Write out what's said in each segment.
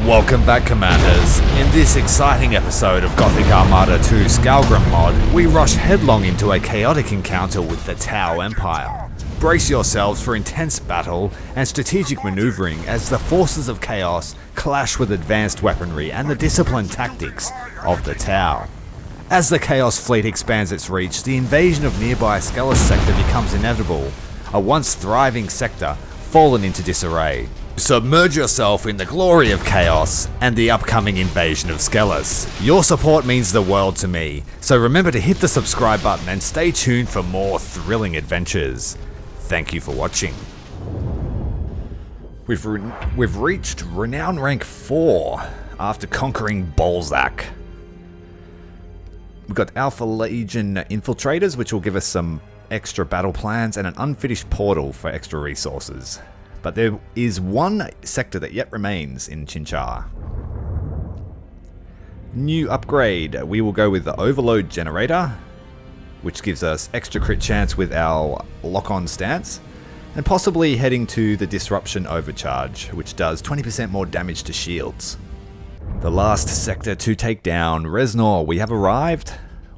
Welcome back, Commanders. In this exciting episode of Gothic Armada 2 Skalgrim Mod, we rush headlong into a chaotic encounter with the Tau Empire. Brace yourselves for intense battle and strategic maneuvering as the forces of chaos clash with advanced weaponry and the disciplined tactics of the Tau. As the Chaos Fleet expands its reach, the invasion of nearby Scelus Sector becomes inevitable, a once thriving sector fallen into disarray. Submerge yourself in the glory of chaos and the upcoming invasion of Scelus. Your support means the world to me, so remember to hit the subscribe button and stay tuned for more thrilling adventures. Thank you for watching. We've reached Renown Rank 4 after conquering Balzac. We've got Alpha Legion Infiltrators, which will give us some extra battle plans, and an unfinished portal for extra resources. But there is one sector that yet remains in Chinchar. New upgrade. We will go with the Overload Generator, which gives us extra crit chance with our lock-on stance, and possibly heading to the Disruption Overcharge, which does 20% more damage to shields. The last sector to take down, Reznor. We have arrived.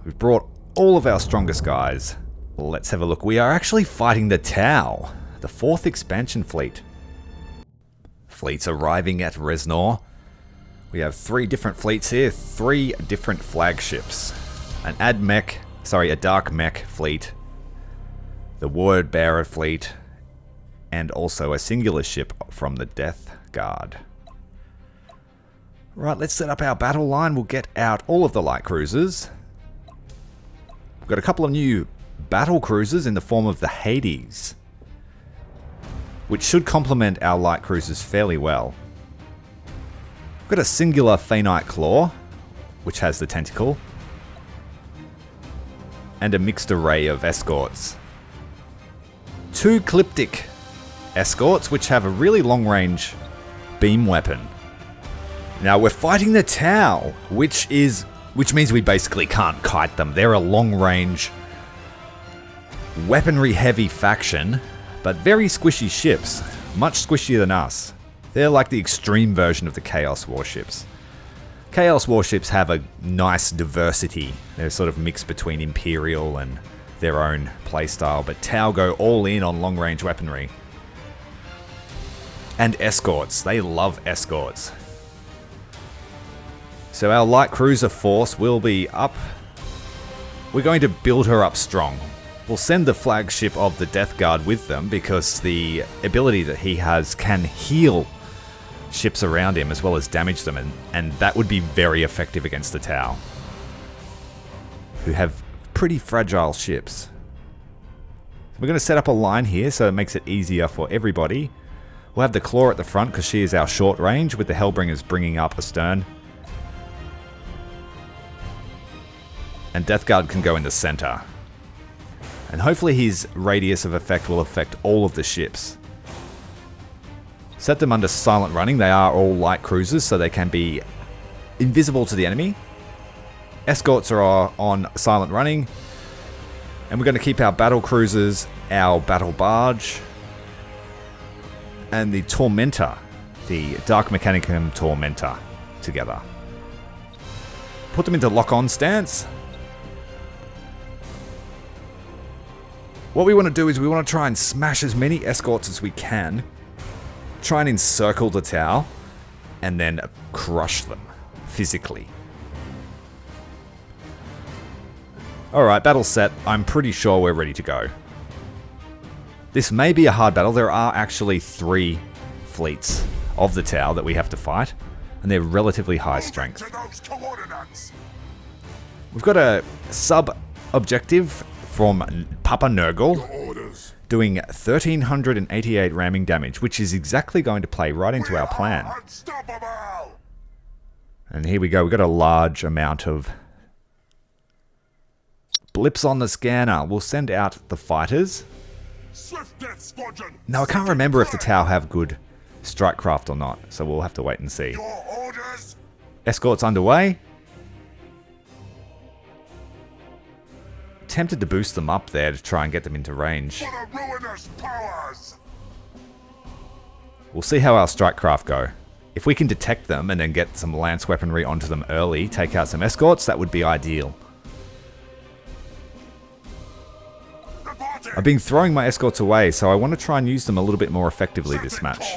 We've brought all of our strongest guys. Let's have a look. We are actually fighting the Tau, the 4th expansion fleet. Fleets arriving at Reznor. We have 3 different fleets here, 3 different flagships. A Dark Mech fleet, the Word Bearer fleet, and also a singular ship from the Death Guard. Right, let's set up our battle line. We'll get out all of the light cruisers. We've got a couple of new battle cruisers in the form of the Hades, which should complement our light cruisers fairly well. We've got a singular Phaenite Claw, which has the tentacle, and a mixed array of escorts. 2 Cliptic escorts, which have a really long-range beam weapon. Now we're fighting the Tau, which means we basically can't kite them. They're a long-range, weaponry-heavy faction, but very squishy ships, much squishier than us. They're like the extreme version of the Chaos warships. Chaos warships have a nice diversity. They're sort of mixed between Imperial and their own playstyle, but Tau go all in on long-range weaponry. And escorts. They love escorts. So our light cruiser force will be up. We're going to build her up strong. We'll send the flagship of the Death Guard with them because the ability that he has can heal ships around him as well as damage them, and that would be very effective against the Tau, who have pretty fragile ships. We're going to set up a line here so it makes it easier for everybody. We'll have the Claw at the front because she is our short range, with the Hellbringers bringing up astern. And Death Guard can go in the center. And hopefully his radius of effect will affect all of the ships. Set them under silent running. They are all light cruisers, so they can be invisible to the enemy. Escorts are on silent running. And we're going to keep our battle cruisers, our battle barge, and the Tormentor, the Dark Mechanicum Tormentor, together. Put them into lock-on stance. What we want to do is we want to try and smash as many escorts as we can, try and encircle the Tau, and then crush them physically. Alright, battle set. I'm pretty sure we're ready to go. This may be a hard battle. There are actually 3 fleets of the Tau that we have to fight, and they're relatively high strength. We've got a sub-objective from Papa Nurgle, doing 1,388 ramming damage, which is exactly going to play right into our plan. And here we go, we've got a large amount of blips on the scanner. We'll send out the fighters. Now I can't remember if the Tau have good strikecraft or not, so we'll have to wait and see. Escorts underway. Tempted to boost them up there to try and get them into range. We'll see how our strikecraft go. If we can detect them and then get some lance weaponry onto them early, take out some escorts, that would be ideal. I've been throwing my escorts away, so I want to try and use them a little bit more effectively this match.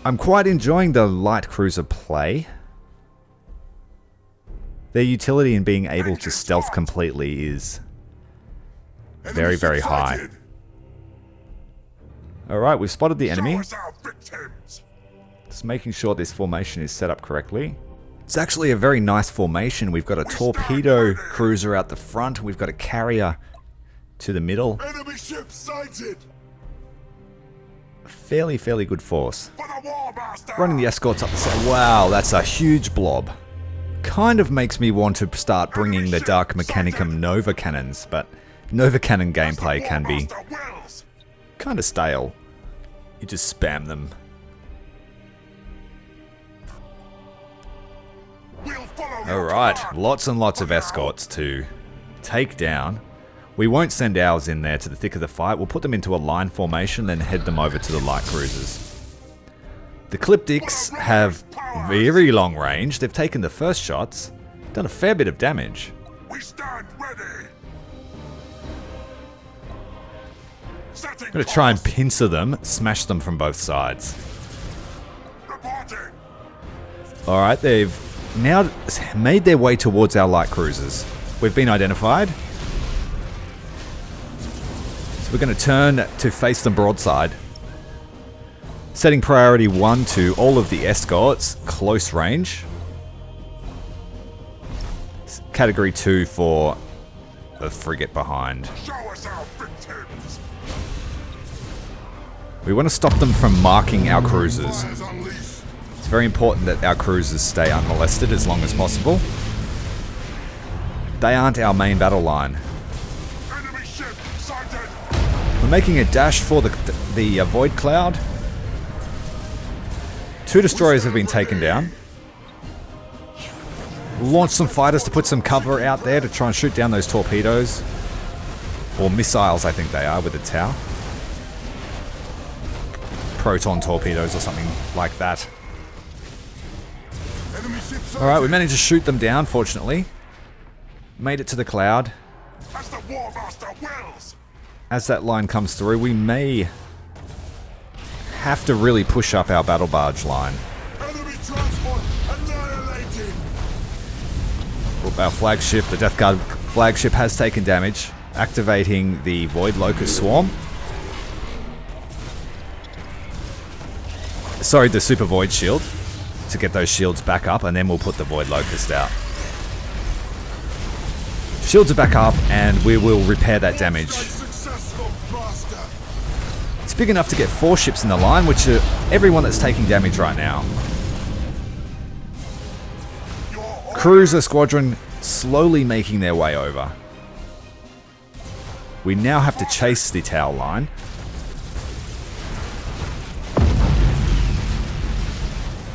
I'm quite enjoying the light cruiser play. Their utility in being able to stealth completely is very, very high. Alright, we've spotted the enemy. Just making sure this formation is set up correctly. It's actually a very nice formation. We've got a torpedo cruiser out the front. We've got a carrier to the middle. Enemy ship sighted. Fairly good force. Running the escorts up the side. Wow, that's a huge blob. Kind of makes me want to start bringing the Dark Mechanicum Nova Cannons, but Nova Cannon gameplay can be kind of stale. You just spam them. Alright, lots and lots of escorts to take down. We won't send ours in there to the thick of the fight. We'll put them into a line formation, then head them over to the light cruisers. The Cliptics have very long range. They've taken the first shots, done a fair bit of damage. We stand ready. I'm going to try and pincer them, smash them from both sides. Alright, they've now made their way towards our light cruisers. We've been identified. So we're going to turn to face them broadside. Setting priority 1 to all of the escorts, close range. Category 2 for the frigate behind. We want to stop them from marking our cruisers. It's very important that our cruisers stay unmolested as long as possible. They aren't our main battle line. We're making a dash for the Void Cloud. 2 destroyers have been taken down. We'll launch some fighters to put some cover out there to try and shoot down those torpedoes. Or missiles, I think they are, with a tower. Proton torpedoes or something like that. Alright, we managed to shoot them down, fortunately. Made it to the cloud. As that line comes through, we may have to really push up our battle barge line. Our flagship, the Death Guard flagship, has taken damage, activating the Void Locust Swarm. Sorry, the Super Void Shield, to get those shields back up, and then we'll put the Void Locust out. Shields are back up, and we will repair that damage. It's big enough to get 4 ships in the line, which are everyone that's taking damage right now. Cruiser squadron slowly making their way over. We now have to chase the tower line.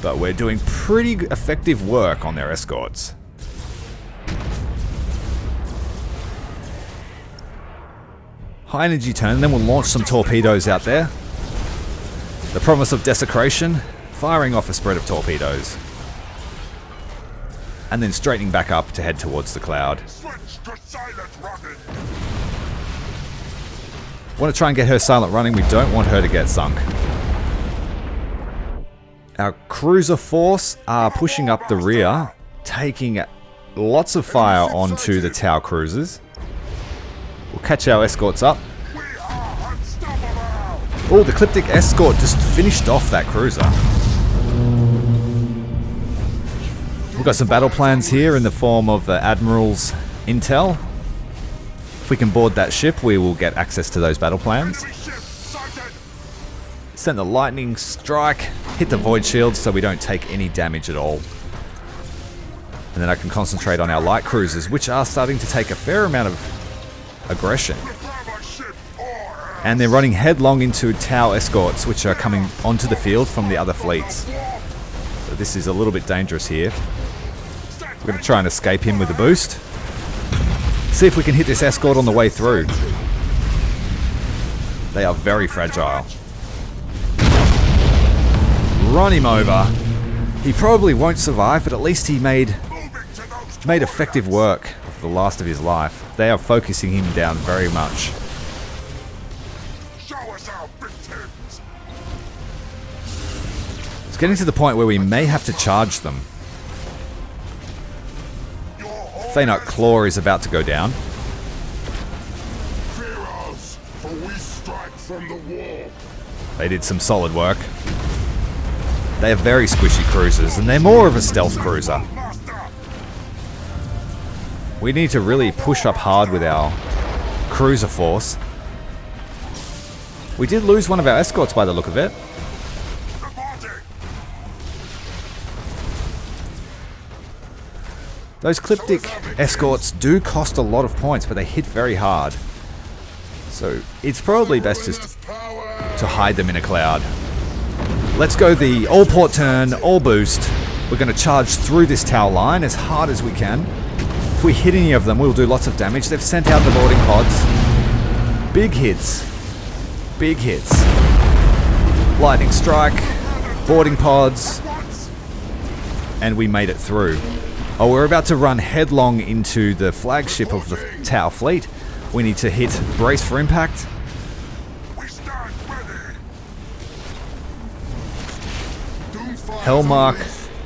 But we're doing pretty effective work on their escorts. High energy turn, and then we'll launch some torpedoes out there. The promise of desecration, firing off a spread of torpedoes. And then straightening back up to head towards the cloud. Want to try and get her silent running, we don't want her to get sunk. Our cruiser force are pushing up the rear, taking lots of fire onto the tower cruisers. We'll catch our escorts up. Oh, the Cliptic escort just finished off that cruiser. We've got some battle plans here in the form of the Admiral's intel. If we can board that ship, we will get access to those battle plans. Send the lightning strike, hit the void shield so we don't take any damage at all. And then I can concentrate on our light cruisers, which are starting to take a fair amount of aggression. And they're running headlong into Tau escorts, which are coming onto the field from the other fleets. So this is a little bit dangerous here. We're going to try and escape him with a boost. See if we can hit this escort on the way through. They are very fragile. Run him over. He probably won't survive, but at least he made effective work of the last of his life. They are focusing him down very much. Show us our victims. It's getting to the point where we may have to charge them. Thaynarch Claw is about to go down. Fear us, for we strike from the wall. They did some solid work. They have very squishy cruisers, and they're more of a stealth cruiser. We need to really push up hard with our cruiser force. We did lose one of our escorts by the look of it. Those Cliptic escorts do cost a lot of points, but they hit very hard. So it's probably best just to hide them in a cloud. Let's go the all port turn, all boost. We're going to charge through this tower line as hard as we can. If we hit any of them, we'll do lots of damage. They've sent out the boarding pods. Big hits. Big hits. Lightning strike. Boarding pods. And we made it through. Oh, we're about to run headlong into the flagship of the Tower fleet. We need to hit brace for impact. We stand ready.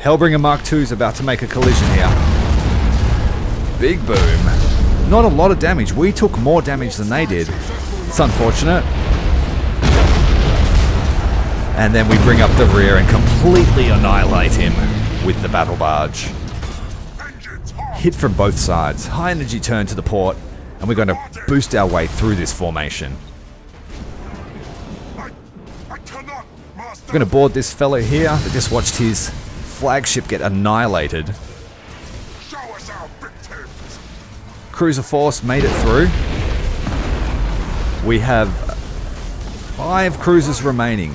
Hellbringer Mark II is about to make a collision here. Big boom. Not a lot of damage. We took more damage than they did. It's unfortunate. And then we bring up the rear and completely annihilate him with the battle barge. Hit from both sides. High energy turn to the port, and we're going to boost our way through this formation. I cannot, Master. We're going to board this fellow here that just watched his flagship get annihilated. Show us our victims. Cruiser force made it through. We have 5 cruisers remaining.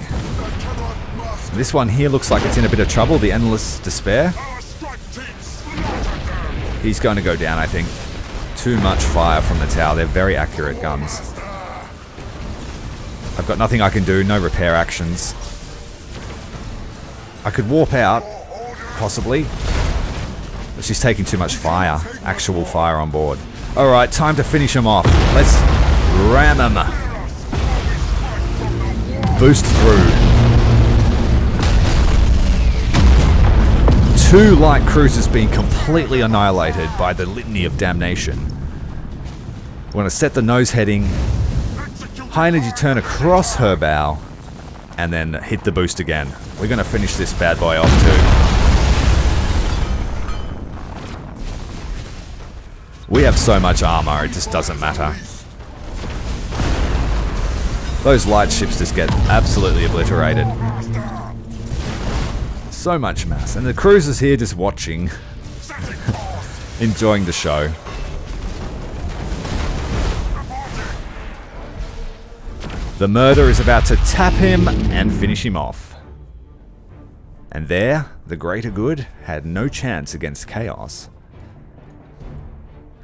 This one here looks like it's in a bit of trouble, the Endless Despair. Our strike team slaughtered them. He's going to go down, I think. Too much fire from the tower. They're very accurate guns. I've got nothing I can do, no repair actions. I could warp out, possibly. But she's taking too much fire, actual fire on board. Alright, time to finish him off. Let's ram him. Boost through. 2 light cruisers being completely annihilated by the Litany of Damnation. We're going to set the nose heading, high energy turn across her bow, and then hit the boost again. We're going to finish this bad boy off too. We have so much armor, it just doesn't matter. Those light ships just get absolutely obliterated. So much mass. And the cruisers here just watching. Enjoying the show. The murder is about to tap him and finish him off. And there, the greater good had no chance against chaos.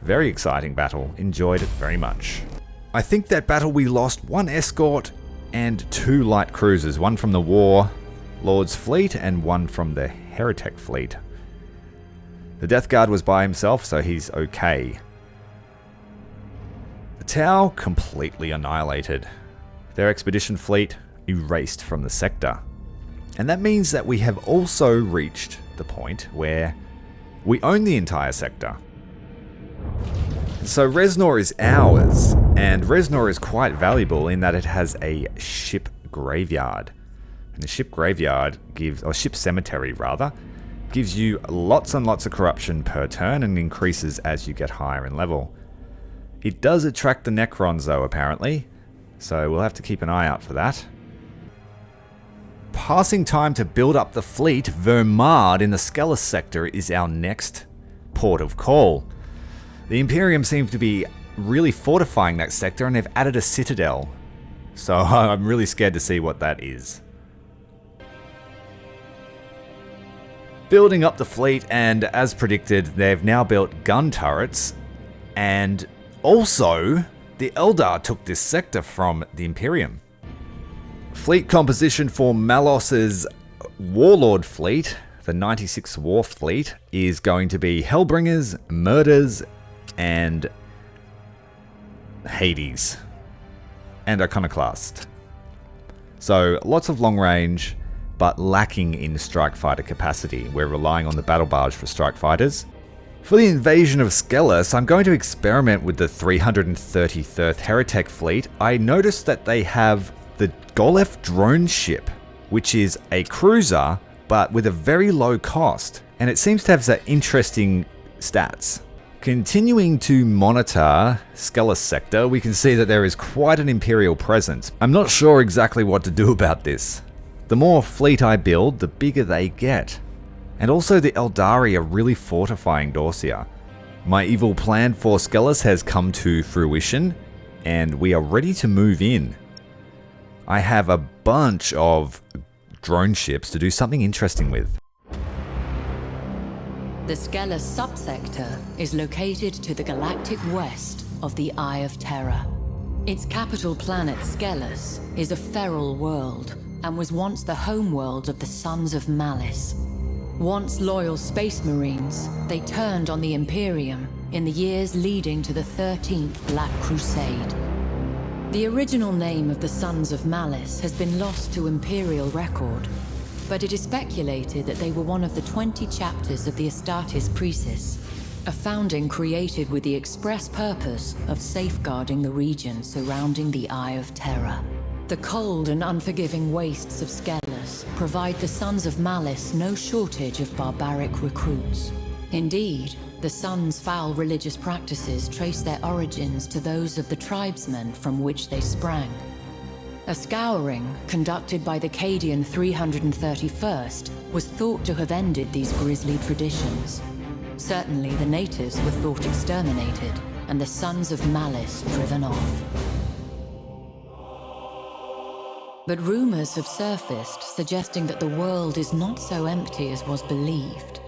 Very exciting battle. Enjoyed it very much. I think that battle we lost 1 escort and 2 light cruisers. One from the War Lord's fleet and 1 from the Heretic fleet. The Death Guard was by himself, so he's okay. The Tau completely annihilated. Their expedition fleet erased from the sector. And that means that we have also reached the point where we own the entire sector. So Reznor is ours, and Reznor is quite valuable in that it has a ship graveyard. And the ship graveyard gives, or ship cemetery rather, gives you lots and lots of corruption per turn and increases as you get higher in level. It does attract the Necrons though, apparently, so we'll have to keep an eye out for that. Passing time to build up the fleet, Vermard in the Scelus Sector is our next port of call. The Imperium seems to be really fortifying that sector, and they've added a citadel, so I'm really scared to see what that is. Building up the fleet, and as predicted, they've now built gun turrets, and also the the Eldar took this sector from the Imperium. Fleet composition for Malos's Warlord fleet, the 96th War Fleet, is going to be Hellbringers, Murders, and Hades. And Iconoclast. So lots of long range, but lacking in strike fighter capacity. We're relying on the battle barge for strike fighters. For the invasion of Scelus, I'm going to experiment with the 333rd Heretic fleet. I noticed that they have the Golef drone ship, which is a cruiser, but with a very low cost. And it seems to have some interesting stats. Continuing to monitor Scelus Sector, we can see that there is quite an Imperial presence. I'm not sure exactly what to do about this. The more fleet I build, the bigger they get. And also the Eldari are really fortifying Dorsia. My evil plan for Scelus has come to fruition, and we are ready to move in. I have a bunch of drone ships to do something interesting with. The Scelus subsector is located to the galactic west of the Eye of Terror. Its capital planet, Scelus, is a feral world and was once the homeworld of the Sons of Malice. Once loyal space marines, they turned on the Imperium in the years leading to the 13th Black Crusade. The original name of the Sons of Malice has been lost to Imperial record, but it is speculated that they were one of the 20 chapters of the Astartes Precis, a founding created with the express purpose of safeguarding the region surrounding the Eye of Terror. The cold and unforgiving wastes of Scelus provide the Sons of Malice no shortage of barbaric recruits. Indeed, the Sons' foul religious practices trace their origins to those of the tribesmen from which they sprang. A scouring conducted by the Cadian 331st was thought to have ended these grisly traditions. Certainly the natives were thought exterminated, and the Sons of Malice driven off. But rumors have surfaced suggesting that the world is not so empty as was believed.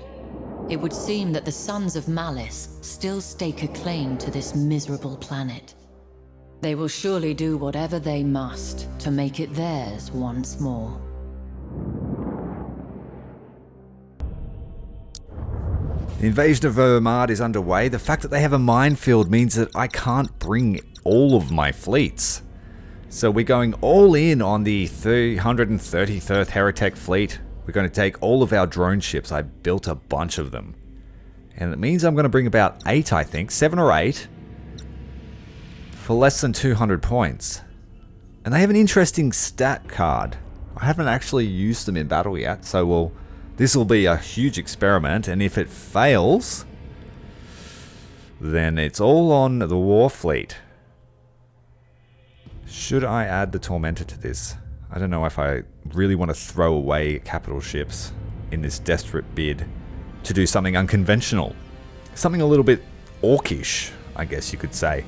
It would seem that the Sons of Malice still stake a claim to this miserable planet. They will surely do whatever they must to make it theirs once more. The invasion of Armada is underway. The fact that they have a minefield means that I can't bring all of my fleets. So we're going all in on the 333rd Heretic fleet. We're going to take all of our drone ships. I built a bunch of them. And it means I'm going to bring about 8, I think. 7 or 8. For less than 200 points. And they have an interesting stat card. I haven't actually used them in battle yet, so this will be a huge experiment, and if it fails, then it's all on the war fleet. Should I add the Tormentor to this? I don't know if I really want to throw away capital ships in this desperate bid to do something unconventional. Something a little bit orcish, I guess you could say.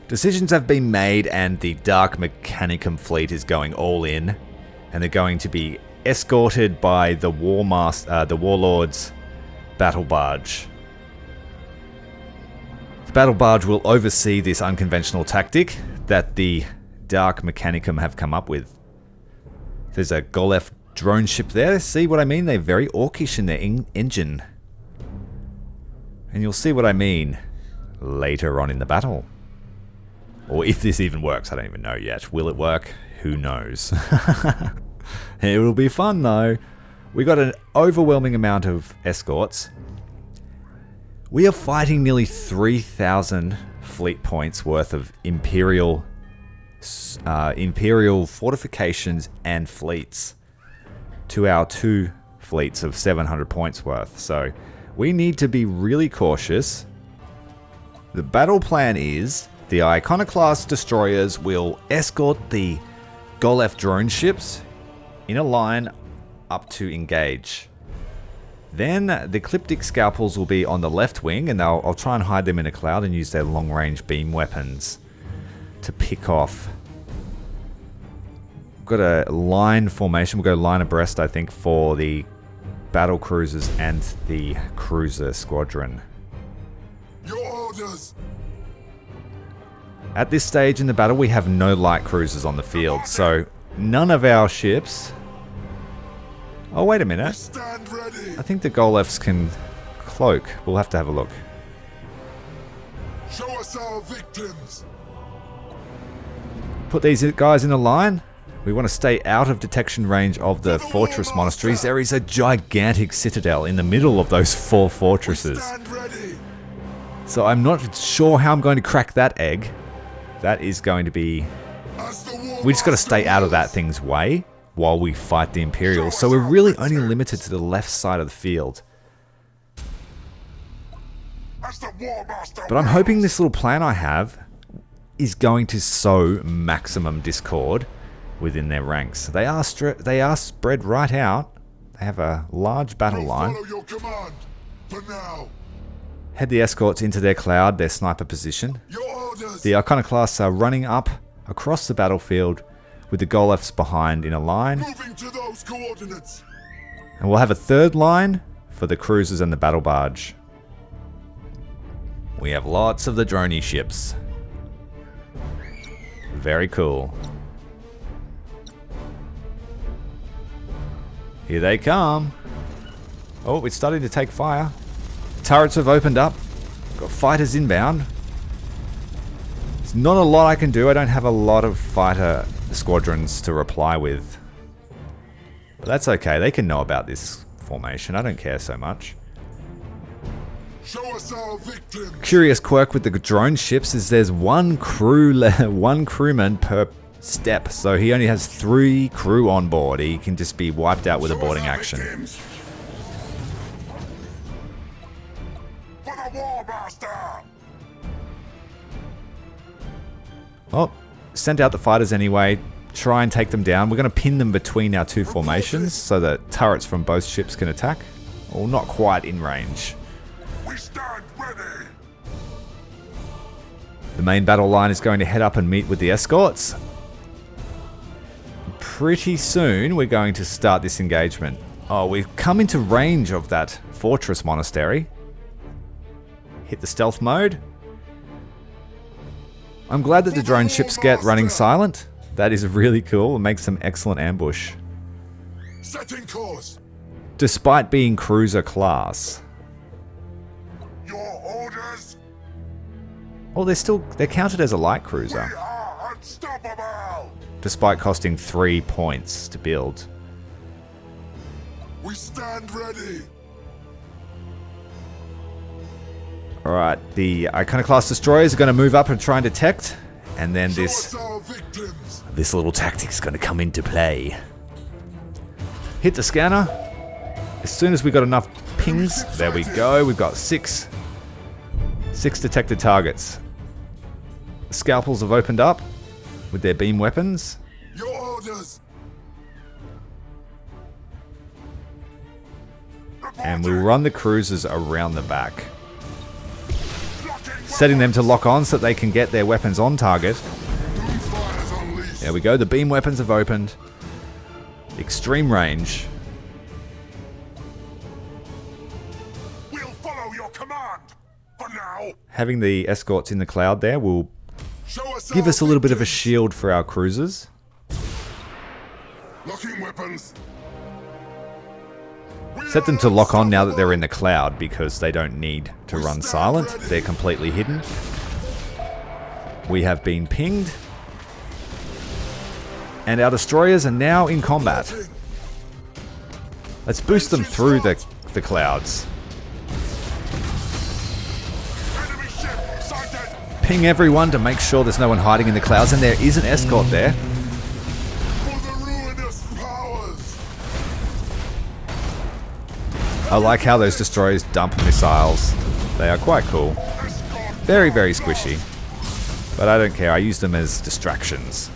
Decisions have been made, and the Dark Mechanicum fleet is going all in, and they're going to be escorted by the Warlord's battle barge. The battle barge will oversee this unconventional tactic that the Dark Mechanicum have come up with. There's a Golef drone ship there. See what I mean? They're very orcish in their engine. And you'll see what I mean later on in the battle. Or if this even works, I don't even know yet. Will it work? Who knows? It will be fun though. We got an overwhelming amount of escorts. We are fighting nearly 3,000 fleet points worth of Imperial fortifications and fleets to our 2 fleets of 700 points worth. So we need to be really cautious. The battle plan is the Iconoclast destroyers will escort the Golef drone ships in a line up to engage. Then the Cliptic Scalpels will be on the left wing, and I'll try and hide them in a cloud and use their long-range beam weapons to pick off. We've got a line formation. We'll go line abreast, I think, for the battle cruisers and the cruiser squadron. Your orders. At this stage in the battle, we have no light cruisers on the field, so none of our ships... Oh, wait a minute. Stand ready. I think the Golefs can cloak. We'll have to have a look. Show us our victims. Put these guys in a line. We want to stay out of detection range of the fortress monasteries. There is a gigantic citadel in the middle of those 4 fortresses. Stand ready. So I'm not sure how I'm going to crack that egg. That is going to be... As the war We just got to stay out of that master thing's way while we fight the Imperials. So we're really only limited to the left side of the field. as the war master But I'm hoping this little plan I have is going to sow maximum discord within their ranks. They are spread right out. They have a large battle line. Follow your command. For now, Head the escorts into their cloud, their sniper position. your orders. The Iconoclasts are running up across the battlefield with the Golefs behind in a line. Moving to those coordinates. And we'll have a third line for the cruisers and the battle barge. We have lots of the droney ships. Very cool. Here they come. Oh, it's starting to take fire. Turrets have opened up. Got fighters inbound. There's not a lot I can do. I don't have a lot of fighter squadrons to reply with. But that's okay. They can know about this formation. I don't care so much. Show us our victims. Curious quirk with the drone ships is there's one crewman per step, so he only has 3 crew on board. He can just be wiped out with a Show us boarding our action. victims. For the war master. Oh, sent out the fighters anyway. Try and take them down. We're going to pin them between our 2 formations so that turrets from both ships can attack. Well, not quite in range. We stand ready. The main battle line is going to head up and meet with the escorts. Pretty soon we're going to start this engagement. Oh, we've come into range of that fortress monastery. Hit the stealth mode. I'm glad that the drone ships get running silent. That is really cool. It makes some excellent ambush. Setting course. Despite being cruiser class. Your orders. Oh, they're counted as a light We cruiser. are unstoppable. Despite costing 3 points to build. We stand ready. Alright, the Iconoclast destroyers are going to move up and try and detect. And then Show this us our victims. little tactic is going to come into play. Hit the scanner. As soon as we got enough pings, there we go. We've got 6 detected targets. Scalpels have opened up with their beam weapons. Your orders. And we'll run the cruisers around the back. Setting them to lock on so that they can get their weapons on target. Fires unleashed. There we go. The beam weapons have opened. Extreme range. We'll follow your command. For now. Having the escorts in the cloud there will Show us give our us a little bit of a victims. shield for our cruisers. Locking weapons. Set them to lock on now that they're in the cloud because they don't need to run silent. They're completely hidden. We have been pinged. And our destroyers are now in combat. Let's boost them through the clouds. Enemy ship sighted. Ping everyone to make sure there's no one hiding in the clouds. And there is an escort there. For the ruinous powers. I like how those destroyers dump missiles. They are quite cool. Very, very squishy. But I don't care. I use them as distractions.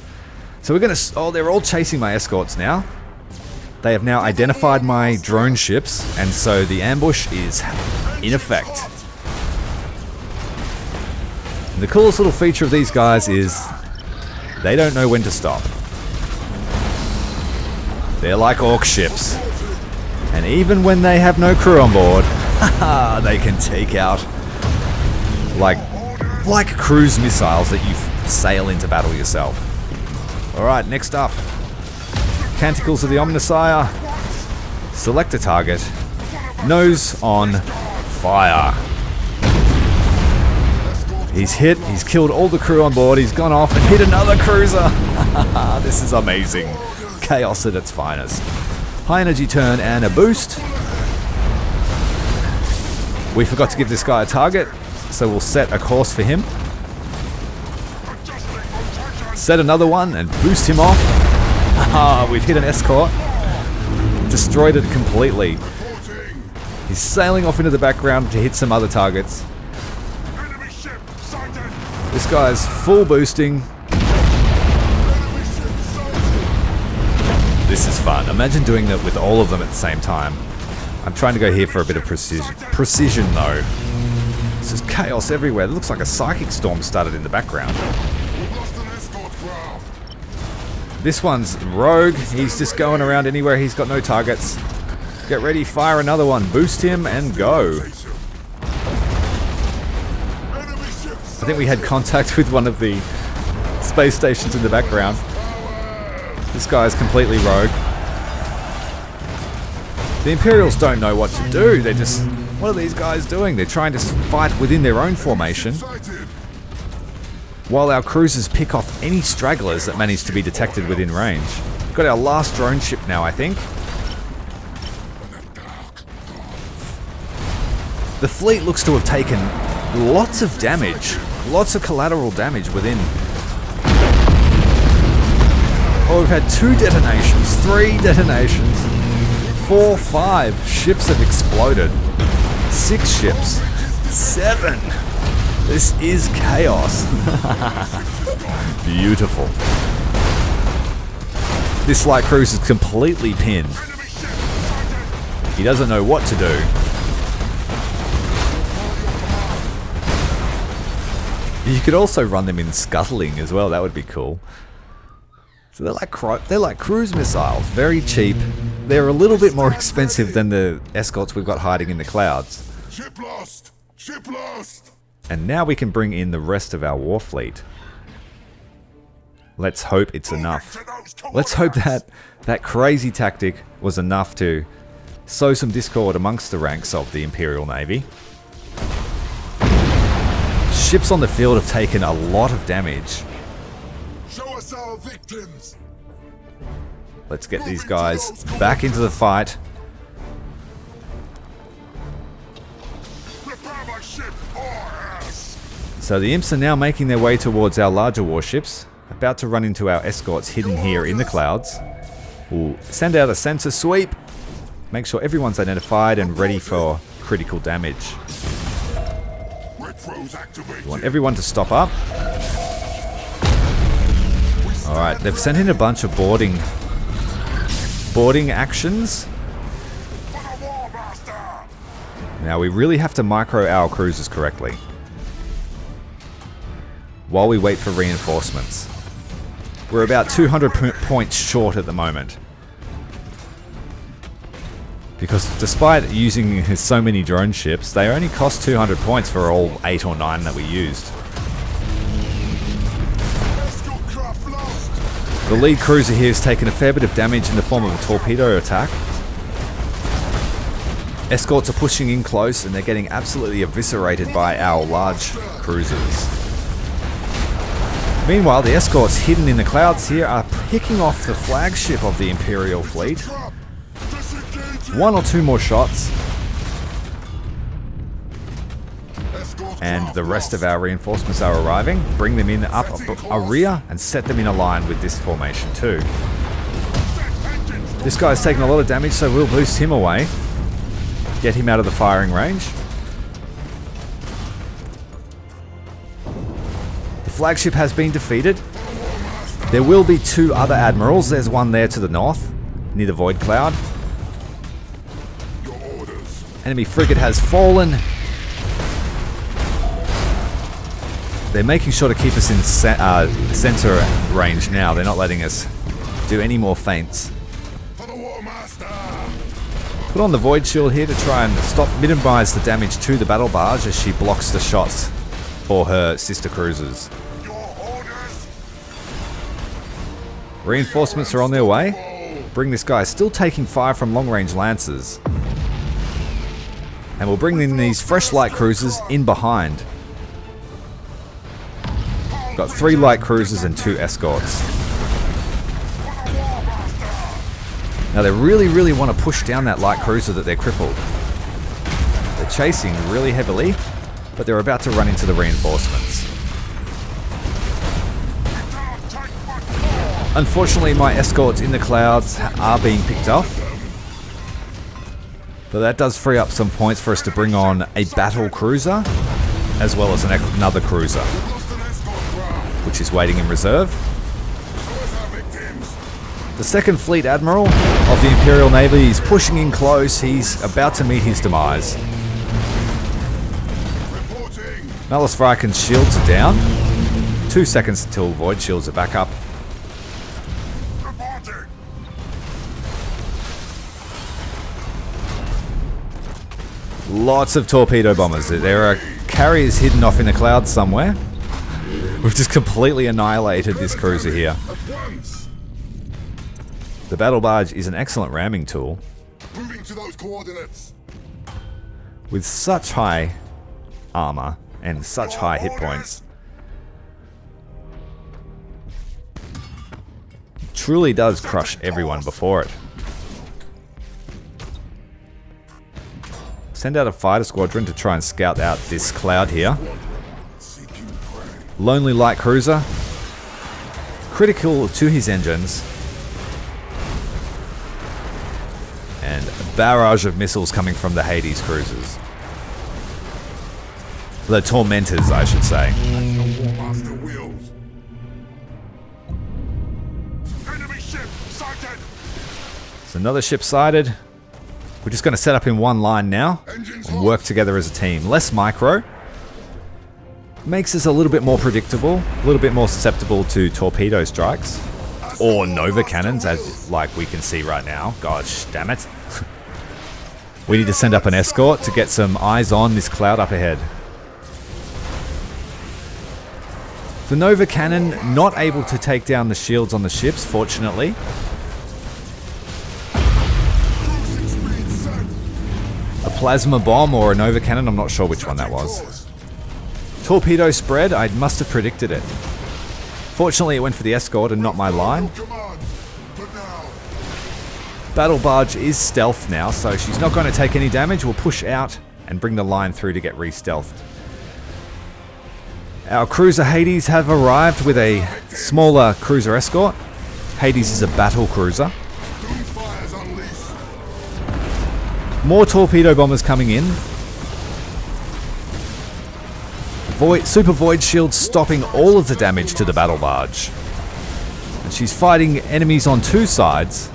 So we're going to... Oh, they're all chasing my escorts now. They have now identified my drone ships. And so the ambush is in effect. And the coolest little feature of these guys is they don't know when to stop. They're like orc ships. And even when they have no crew on board, they can take out like cruise missiles that you sail into battle yourself. Alright, next up. Canticles of the Omnissiah. Select a target. Nose on fire. He's hit, he's killed all the crew on board, he's gone off and hit another cruiser. This is amazing. Chaos at its finest. High energy turn and a boost. We forgot to give this guy a target, so we'll set a course for him. Set another one and boost him off. We've hit an escort. Destroyed it completely. He's sailing off into the background to hit some other targets. This guy's full boosting. This is fun. Imagine doing that with all of them at the same time. I'm trying to go here for a bit of precision. Precision though. This is chaos everywhere. It looks like a psychic storm started in the background. This one's rogue. He's just going around anywhere. He's got no targets. Get ready, fire another one. Boost him and go. I think we had contact with one of the space stations in the background. This guy is completely rogue. The Imperials don't know what to do. They're just... What are these guys doing? They're trying to fight within their own formation, while our cruisers pick off any stragglers that manage to be detected within range. We've got our last drone ship now, I think. The fleet looks to have taken lots of damage. Lots of collateral damage within. Oh, we've had 2 detonations, 3 detonations, 4, 5 ships have exploded, 6 ships, 7. This is chaos. Beautiful. This light cruise is completely pinned. He doesn't know what to do. You could also run them in scuttling as well. That would be cool. So they're like cruise missiles, very cheap. They're a little bit more expensive than the escorts we've got hiding in the clouds. Ship lost! Ship lost! And now we can bring in the rest of our war fleet. Let's hope it's enough. Let's hope that that crazy tactic was enough to sow some discord amongst the ranks of the Imperial Navy. Ships on the field have taken a lot of damage. Show us our victims! Let's get these guys back into the fight. Prepare my ship, or ass! So the imps are now making their way towards our larger warships, about to run into our escorts hidden here in the clouds. We'll send out a sensor sweep, make sure everyone's identified and ready for critical damage. We want everyone to stop up. Alright, they've sent in a bunch of boarding actions. Now we really have to micro our cruisers correctly while we wait for reinforcements. We're about 200 points short at the moment, because despite using so many drone ships, they only cost 200 points for all 8 or 9 that we used. The lead cruiser here has taken a fair bit of damage in the form of a torpedo attack. Escorts are pushing in close and they're getting absolutely eviscerated by our large cruisers. Meanwhile, the escorts hidden in the clouds here are picking off the flagship of the Imperial fleet. 1 or 2 more shots, and the rest of our reinforcements are arriving. Bring them in up a rear and set them in a line with this formation too. This guy's taken a lot of damage, so we'll boost him away. Get him out of the firing range. The flagship has been defeated. There will be 2 other admirals. There's one there to the north, near the Void Cloud. Enemy frigate has fallen. They're making sure to keep us in sensor range now. They're not letting us do any more feints. Put on the Void Shield here to try and minimize the damage to the battle barge as she blocks the shots for her sister cruisers. Reinforcements are on their way. Bring this guy, still taking fire from long-range lancers. And we'll bring in these fresh light cruisers in behind. Got 3 light cruisers and 2 escorts. Now they really want to push down that light cruiser that they're crippled. They're chasing really heavily, but they're about to run into the reinforcements. Unfortunately, my escorts in the clouds are being picked off. But that does free up some points for us to bring on a battle cruiser, as well as another cruiser, which is waiting in reserve. The second fleet admiral of the Imperial Navy is pushing in close. He's about to meet his demise. Malus Viken's shields are down. 2 seconds until Void shields are back up. Lots of torpedo bombers. There are carriers hidden off in the clouds somewhere. We've just completely annihilated this cruiser here. The battle barge is an excellent ramming tool. Moving to those coordinates. With such high armor and such high hit points. Truly does crush everyone before it. Send out a fighter squadron to try and scout out this cloud here. Lonely light cruiser. Critical to his engines. And a barrage of missiles coming from the Hades cruisers. The Tormentors, I should say. So another ship sighted. We're just going to set up in one line now and work together as a team. Less micro. Makes us a little bit more predictable, a little bit more susceptible to torpedo strikes. Or Nova cannons, as like we can see right now. Gosh, damn it. We need to send up an escort to get some eyes on this cloud up ahead. The Nova cannon not able to take down the shields on the ships, fortunately. A plasma bomb or a Nova cannon, I'm not sure which one that was. Torpedo spread, I must have predicted it. Fortunately, it went for the escort and not my line. Battle barge is stealth now, so she's not going to take any damage. We'll push out and bring the line through to get re-stealthed. Our cruiser Hades have arrived with a smaller cruiser escort. Hades is a battle cruiser. More torpedo bombers coming in. Super Void Shield stopping all of the damage to the battle barge. And she's fighting enemies on 2 sides,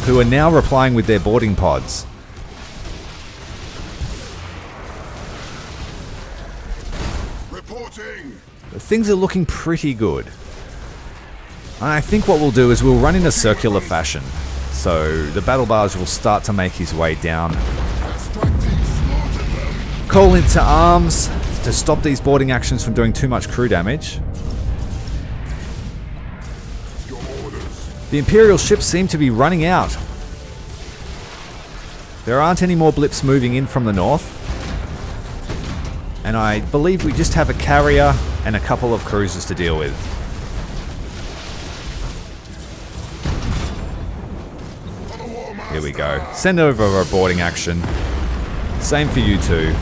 who are now replying with their boarding pods. Reporting. Things are looking pretty good. I think what we'll do is we'll run in a circular fashion. So the battle barge will start to make his way down. Call into arms to stop these boarding actions from doing too much crew damage. The Imperial ships seem to be running out. There aren't any more blips moving in from the north. And I believe we just have a carrier and a couple of cruisers to deal with. Here we go. Send over a boarding action. Same for you two.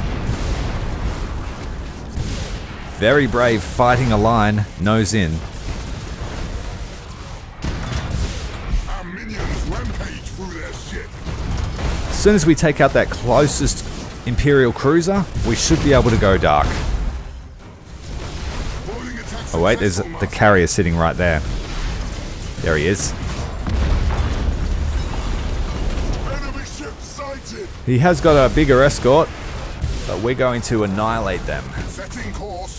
Very brave, fighting a line, nose in. Our minions rampage through their ship. As soon as we take out that closest Imperial cruiser, we should be able to go dark. Oh wait, there's the carrier sitting right there. There he is. Enemy ship sighted. He has got a bigger escort, but we're going to annihilate them. Setting course.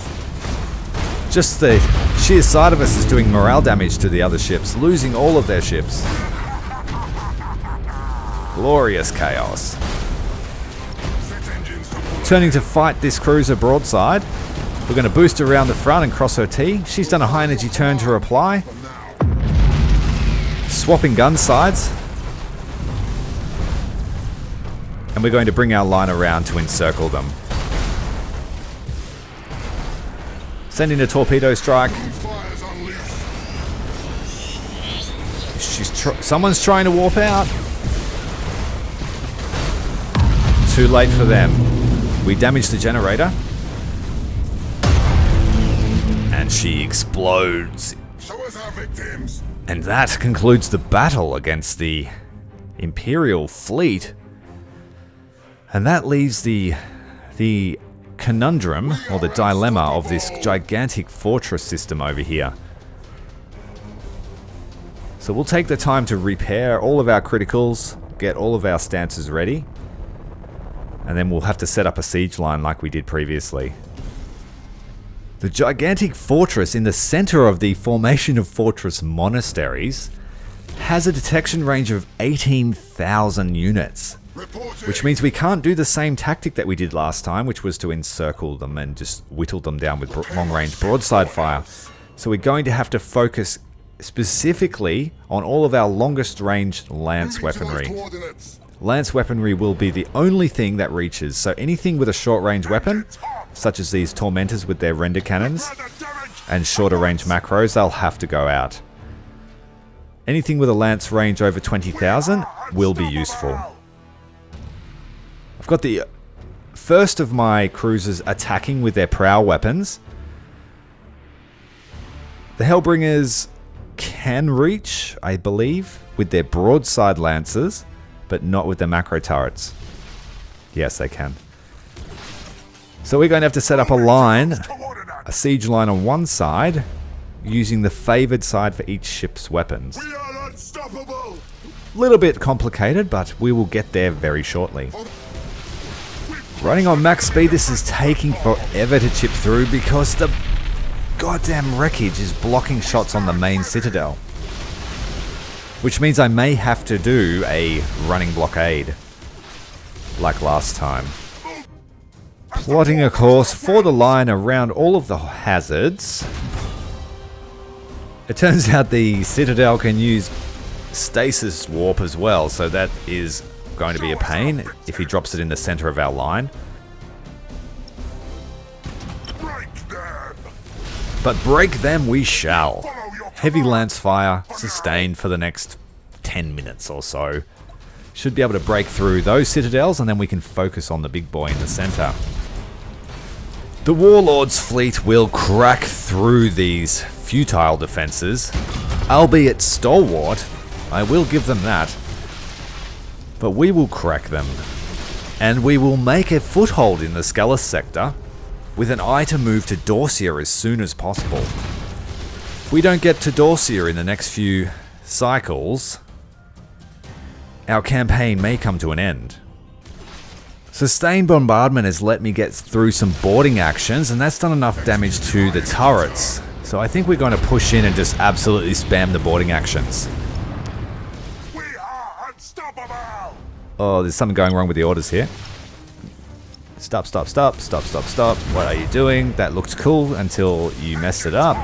Just the sheer sight of us is doing morale damage to the other ships, losing all of their ships. Glorious chaos. Turning to fight this cruiser broadside. We're going to boost her around the front and cross her T. She's done a high energy turn to reply. swapping gun sides. And we're going to bring our line around to encircle them. Sending a torpedo strike. Someone's trying to warp out. Too late for them. We damaged the generator. And she explodes. Show us our victims. And that concludes the battle against the Imperial fleet. And that leaves the conundrum, or the dilemma, of this gigantic fortress system over here. So we'll take the time to repair all of our criticals, get all of our stances ready, and then we'll have to set up a siege line like we did previously. The gigantic fortress in the center of the formation of fortress monasteries has a detection range of 18,000 units. Which means we can't do the same tactic that we did last time, which was to encircle them and just whittle them down with long-range broadside fire. So we're going to have to focus specifically on all of our longest-range lance weaponry. Lance weaponry will be the only thing that reaches, so anything with a short-range weapon, such as these tormentors with their render cannons, and shorter-range macros, they'll have to go out. Anything with a lance range over 20,000 will be useful. I've got the first of my cruisers attacking with their prow weapons. The Hellbringers can reach, I believe, with their broadside lances, but not with their macro turrets. Yes, they can. So we're going to have to set up a line, a siege line on one side, using the favored side for each ship's weapons. We are unstoppable. Little bit complicated, but we will get there very shortly. Running on max speed, this is taking forever to chip through because the goddamn wreckage is blocking shots on the main citadel. Which means I may have to do a running blockade, like last time. Plotting a course for the line around all of the hazards. It turns out the citadel can use stasis warp as well, so that is going to be a pain if he drops it in the center of our line. But break them we shall. Heavy lance fire, sustained for the next 10 minutes or so. Should be able to break through those citadels, and then we can focus on the big boy in the center. The Warlord's fleet will crack through these futile defenses, albeit stalwart. I will give them that. But we will crack them, and we will make a foothold in the Scelus Sector with an eye to move to Dorsia as soon as possible. If we don't get to Dorsia in the next few cycles, our campaign may come to an end. Sustained bombardment has let me get through some boarding actions, and that's done enough damage to the turrets. So I think we're going to push in and just absolutely spam the boarding actions. Oh, there's something going wrong with the orders here. Stop, stop, stop, stop, stop, stop. What are you doing? That looked cool until you messed it up.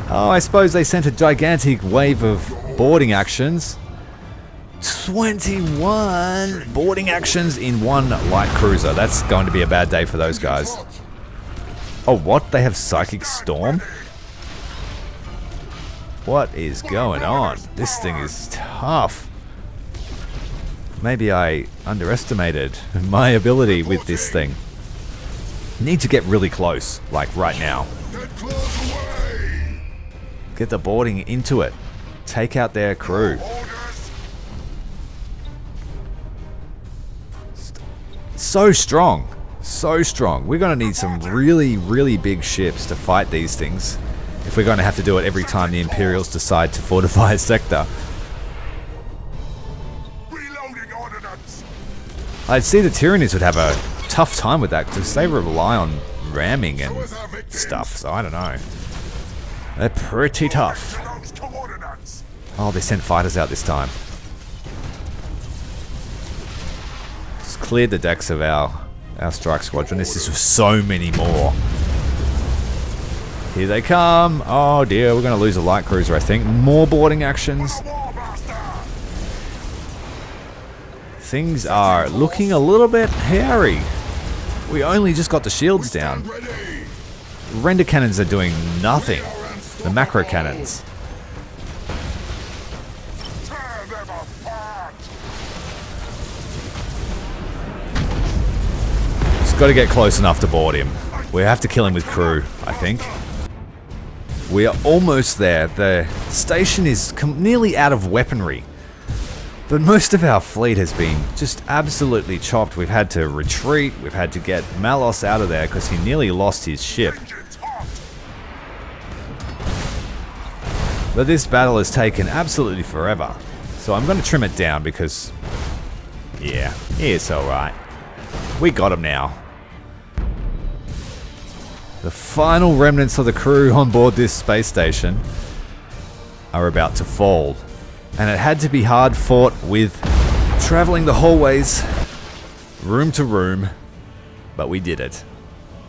Oh, I suppose they sent a gigantic wave of boarding actions. 21 boarding actions in one light cruiser. That's going to be a bad day for those guys. Oh, what? They have Psychic Storm? What is going on? This thing is tough. Maybe I underestimated my ability with this thing. Need to get really close, like right now. Get the boarding into it. Take out their crew. So strong. So strong. We're going to need some really, really big ships to fight these things, if we're going to have to do it every time the Imperials decide to fortify a sector. I'd see the Tyrannies would have a tough time with that because they rely on ramming and stuff, so I don't know. They're pretty tough. Oh, they sent fighters out this time. Just cleared the decks of our strike squadron. This is so many more. Here they come. Oh dear, we're going to lose a light cruiser, I think. More boarding actions. Things are looking a little bit hairy. We only just got the shields down. Render cannons are doing nothing. The macro cannons. Just got to get close enough to board him. We have to kill him with crew, I think. We are almost there. The station is nearly out of weaponry. But most of our fleet has been just absolutely chopped. We've had to retreat. We've had to get Malos out of there because he nearly lost his ship. But this battle has taken absolutely forever. So I'm going to trim it down because, yeah, it's alright. We got him now. The final remnants of the crew on board this space station are about to fall. And it had to be hard fought with traveling the hallways, room to room, but we did it.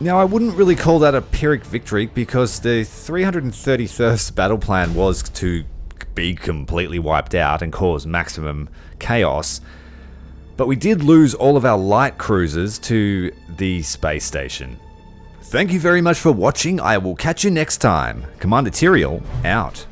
Now I wouldn't really call that a Pyrrhic victory because the 331st battle plan was to be completely wiped out and cause maximum chaos. But we did lose all of our light cruisers to the space station. Thank you very much for watching. I will catch you next time. Commander Tyrael, out.